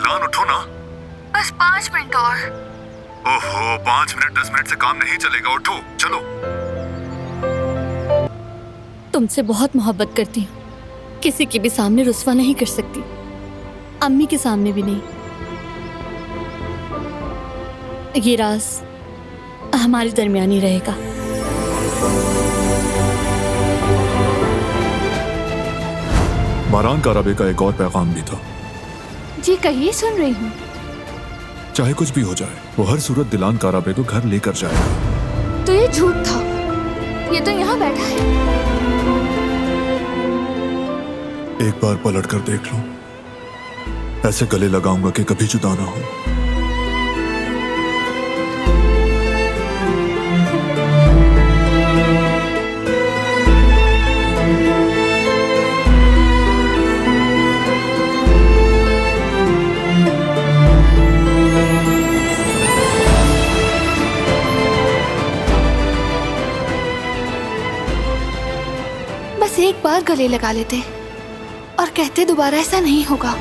दिलान उठो ना। बस 5 मिनट और। ओहो 5 मिनट 10 मिनट से काम नहीं चलेगा, उठो चलो। तुमसे बहुत मोहब्बत करती हूँ, किसी के भी सामने रुस्वा नहीं कर सकती, अम्मी के सामने भी नहीं। ये राज हमारे दरमियान ही रहेगा। मारान काराबे का एक और पैगाम भी था। जी कहिए, सुन रही हूँ। चाहे कुछ भी हो जाए, वो हर सूरत दिलान काराबे को घर लेकर जाएगा। तो ये झूठ था, ये तो यहाँ बैठा है। एक बार पलट कर देख लो, ऐसे गले लगाऊंगा कि कभी जुदा ना हो। बस एक बार गले लगा लेते और कहते दोबारा ऐसा नहीं होगा।